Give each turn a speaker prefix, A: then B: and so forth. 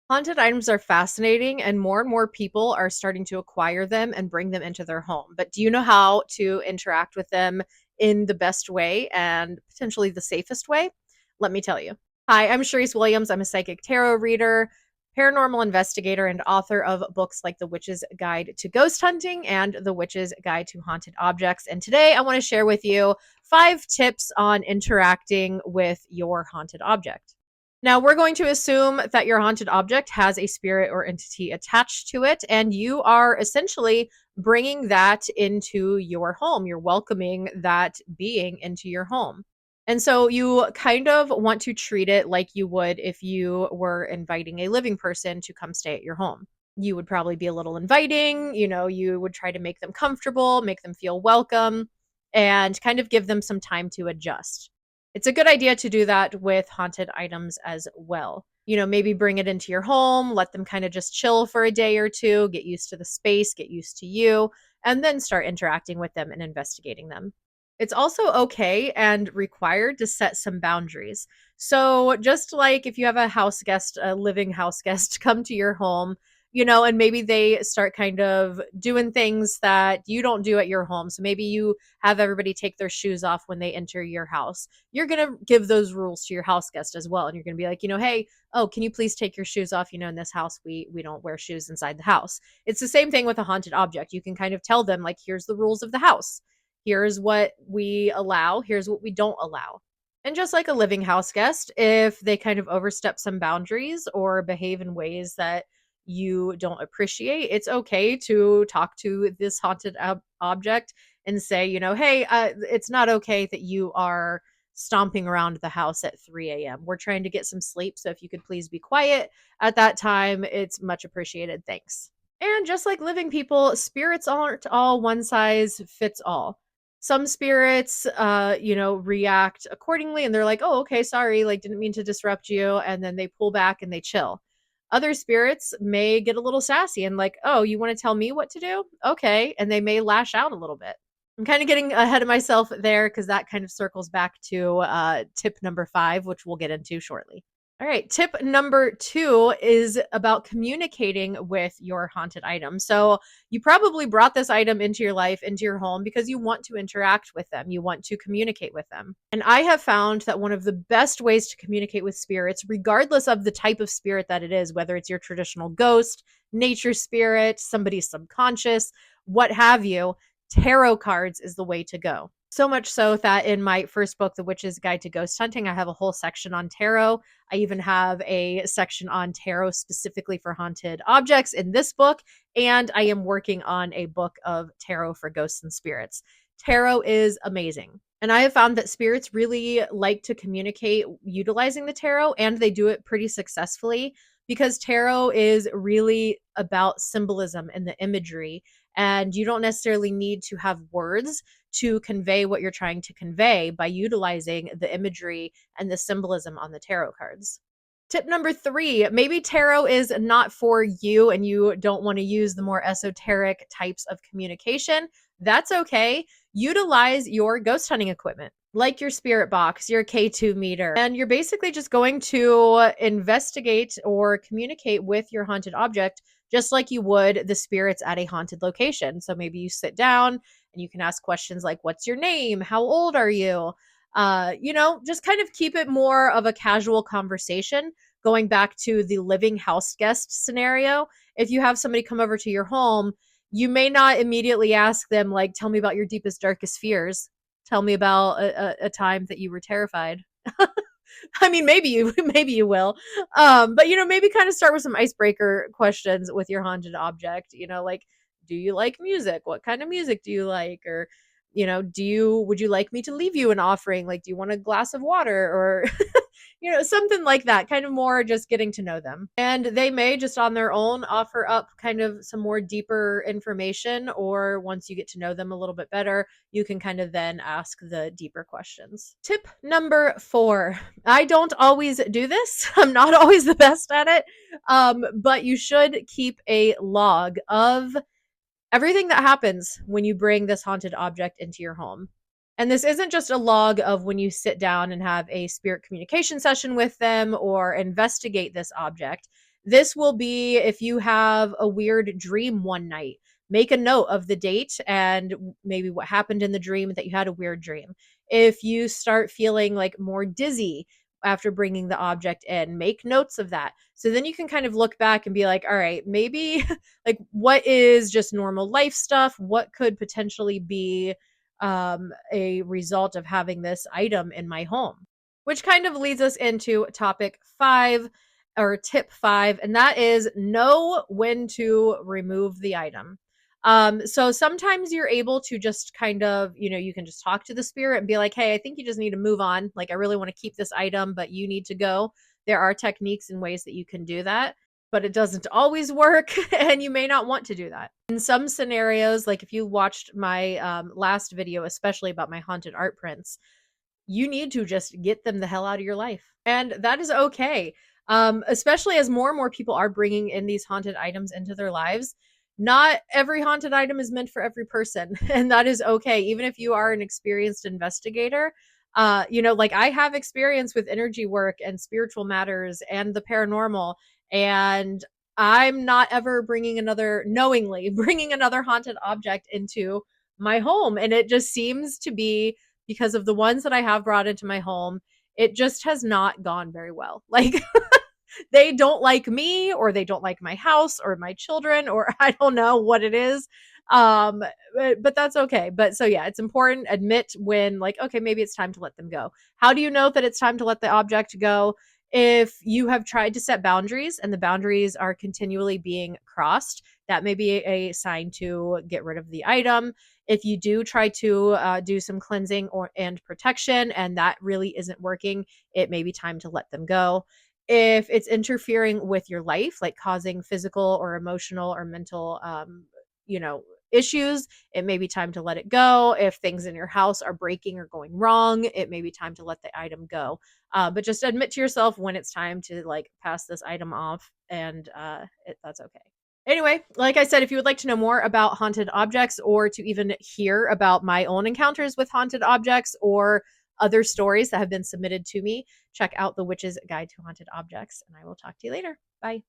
A: Haunted items are fascinating, and more people are starting to acquire them and bring them into their home. But do you know how to interact with them in the best way and potentially the safest way? Let me tell you. Hi, I'm Sharice Williams. I'm a psychic tarot reader, paranormal investigator, and author of books like The Witch's Guide to Ghost Hunting and The Witch's Guide to Haunted Objects. And today I want to share with you 5 tips on interacting with your haunted object. Now, we're going to assume that your haunted object has a spirit or entity attached to it, and you are essentially bringing that into your home. You're welcoming that being into your home. And so you kind of want to treat it like you would if you were inviting a living person to come stay at your home. You would probably be a little inviting, you would try to make them comfortable, make them feel welcome, and kind of give them some time to adjust. It's a good idea to do that with haunted items as well. Maybe bring it into your home, let them kind of just chill for a day or two, get used to the space, get used to you, and then start interacting with them and investigating them. It's also okay and required to set some boundaries. So, just like if you have a house guest, a living house guest come to your home, and maybe they start kind of doing things that you don't do at your home. So maybe you have everybody take their shoes off when they enter your house. You're going to give those rules to your house guest as well. And you're going to be like, hey, oh, can you please take your shoes off? In this house, we don't wear shoes inside the house. It's the same thing with a haunted object. You can kind of tell them, like, here's the rules of the house. Here's what we allow. Here's what we don't allow. And just like a living house guest, if they kind of overstep some boundaries or behave in ways that you don't appreciate, it's okay to talk to this haunted object and say, hey, it's not okay that you are stomping around the house at 3 a.m. We're trying to get some sleep. So if you could please be quiet at that time, it's much appreciated. Thanks. And just like living people, spirits aren't all one size fits all. Some spirits, react accordingly and they're like, oh, okay, sorry, like, didn't mean to disrupt you. And then they pull back and they chill. Other spirits may get a little sassy and like, oh, you want to tell me what to do? Okay. And they may lash out a little bit. I'm kind of getting ahead of myself there because that kind of circles back to tip number 5, which we'll get into shortly. All right, tip number 2 is about communicating with your haunted item. So you probably brought this item into your life, into your home, because you want to interact with them. You want to communicate with them. And I have found that one of the best ways to communicate with spirits, regardless of the type of spirit that it is, whether it's your traditional ghost, nature spirit, somebody's subconscious, what have you, tarot cards is the way to go. So much so that in my first book, The Witch's Guide to Ghost Hunting, I have a whole section on tarot. I even have a section on tarot specifically for haunted objects in this book, and I am working on a book of tarot for ghosts and spirits. Tarot is amazing. And I have found that spirits really like to communicate utilizing the tarot, and they do it pretty successfully because tarot is really about symbolism and the imagery. And you don't necessarily need to have words to convey what you're trying to convey by utilizing the imagery and the symbolism on the tarot cards. Tip number 3, maybe tarot is not for you and you don't want to use the more esoteric types of communication. That's okay. Utilize your ghost hunting equipment, like your spirit box, your K2 meter, and you're basically just going to investigate or communicate with your haunted object just like you would the spirits at a haunted location. So maybe you sit down and you can ask questions like, what's your name? How old are you? Just kind of keep it more of a casual conversation. Going back to the living house guest scenario, if you have somebody come over to your home, you may not immediately ask them, like, tell me about your deepest, darkest fears. Tell me about a time that you were terrified. I mean, maybe you will. But maybe kind of start with some icebreaker questions with your haunted object. Like, do you like music? What kind of music do you like? Or, would you like me to leave you an offering? Like, do you want a glass of water or something like that, kind of more just getting to know them. And they may just on their own offer up kind of some more deeper information, or once you get to know them a little bit better, you can kind of then ask the deeper questions. Tip number 4. I don't always do this. I'm not always the best at it. But you should keep a log of everything that happens when you bring this haunted object into your home. And this isn't just a log of when you sit down and have a spirit communication session with them or investigate this object. This will be if you have a weird dream one night, make a note of the date and maybe what happened in the dream that you had a weird dream. If you start feeling like more dizzy after bringing the object in, make notes of that. So then you can kind of look back and be like, all right, maybe like what is just normal life stuff? What could potentially be a result of having this item in my home? Which kind of leads us into topic 5 or tip 5, and that is know when to remove the item. So sometimes you're able to just kind of, you can just talk to the spirit and be like, hey, I think you just need to move on. Like, I really want to keep this item, but you need to go. There are techniques and ways that you can do that, but it doesn't always work, and you may not want to do that. In some scenarios, like if you watched my last video, especially about my haunted art prints, you need to just get them the hell out of your life. And that is okay. Especially as more and more people are bringing in these haunted items into their lives. Not every haunted item is meant for every person, and that is okay. Even if you are an experienced investigator, like I have experience with energy work and spiritual matters and the paranormal, and I'm not ever knowingly bringing another haunted object into my home. And it just seems to be because of the ones that I have brought into my home, it just has not gone very well. Like they don't like me, or they don't like my house or my children, or I don't know what it is. Um but that's okay. But so yeah, it's important admit when, like, okay, maybe it's time to let them go. How do you know that it's time to let the object go? If you have tried to set boundaries and the boundaries are continually being crossed, that may be a sign to get rid of the item. If you do try to do some cleansing and protection and that really isn't working, it may be time to let them go. If it's interfering with your life, like causing physical or emotional or mental, you know, issues, it may be time to let it go. If things in your house are breaking or going wrong, it may be time to let the item go. But just admit to yourself when it's time to like pass this item off, and that's okay. Anyway, like I said, if you would like to know more about haunted objects, or to even hear about my own encounters with haunted objects or other stories that have been submitted to me, check out The Witch's Guide to Haunted Objects, and I will talk to you later. Bye.